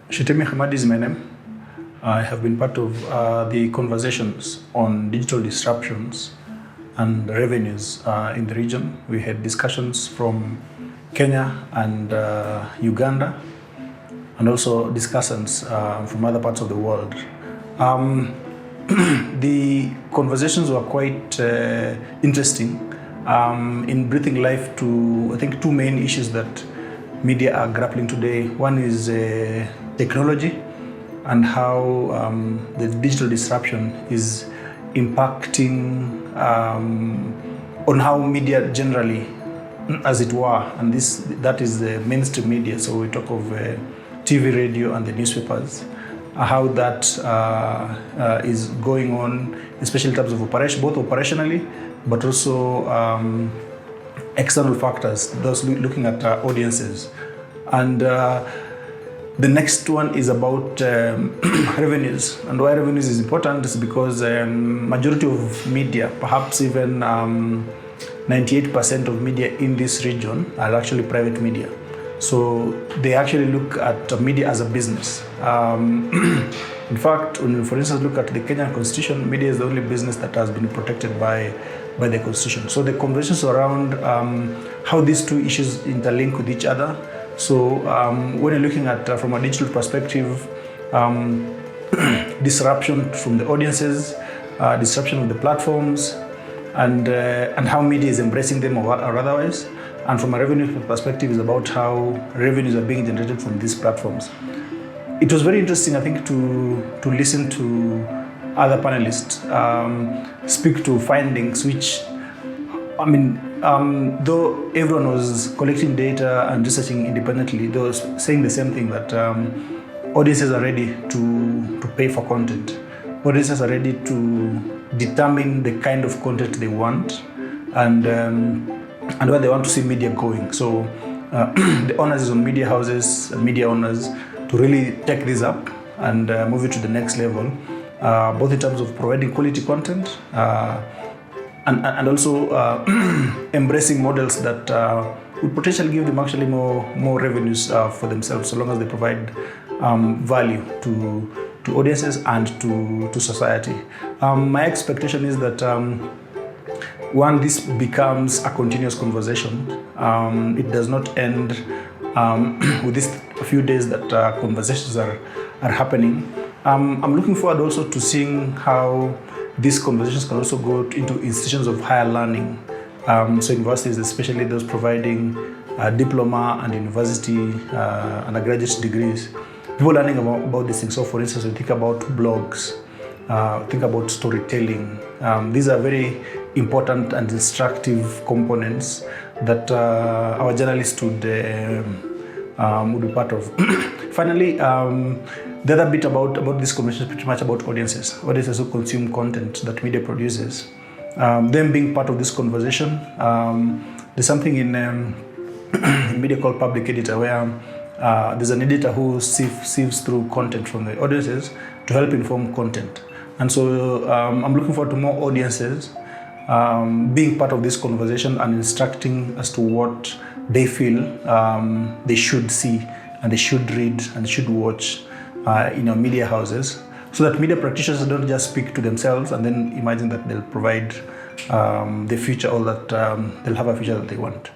Shitemi Hamadi is my name. I have been part of the conversations on digital disruptions and revenues in the region. We had discussions from Kenya and Uganda, and also discussions from other parts of the world. The conversations were quite interesting in breathing life to, I think, two main issues that media are grappling today. One is technology and how the digital disruption is impacting on how media generally, as it were, and that is the mainstream media. So we talk of TV, radio, and the newspapers. How that is going on, especially in terms of operation, both operationally, but also external factors, those looking at audiences. And the next one is about revenues. And why revenues is important is because majority of media, perhaps even 98% of media in this region are actually private media. So they actually look at media as a business. In fact, when you, for instance, look at the Kenyan Constitution, media is the only business that has been protected by the Constitution. So the conversations around how these two issues interlink with each other. So when you're looking at from a digital perspective, disruption from the audiences, disruption of the platforms, and how media is embracing them or otherwise. And from a revenue perspective, is about how revenues are being generated from these platforms. It was very interesting, I think, to listen to other panelists speak to findings, which, I mean, though everyone was collecting data and researching independently, they were saying the same thing, that audiences are ready to pay for content. Audiences are ready to determine the kind of content they want and where they want to see media going. So the onus is on media houses and media owners to really take this up and move it to the next level, both in terms of providing quality content and also embracing models that would potentially give them actually more revenues for themselves, so long as they provide value to audiences and to society. My expectation is that one, this becomes a continuous conversation. It does not end with these few days that conversations are happening. I'm looking forward also to seeing how these conversations can also go into institutions of higher learning. So universities, especially those providing diploma and university undergraduate degrees, people learning about these things. So for instance, we think about blogs, think about storytelling. These are very important and instructive components that our journalists would be part of. Finally, the other bit about this conversation is pretty much about audiences who consume content that media produces. Them being part of this conversation, there's something in media called public editor, where there's an editor who sieves through content from the audiences to help inform content. And so I'm looking forward to more audiences being part of this conversation and instructing as to what they feel they should see and they should read and should watch in our media houses, so that media practitioners don't just speak to themselves and then imagine that they'll provide the future, or that they'll have a future that they want.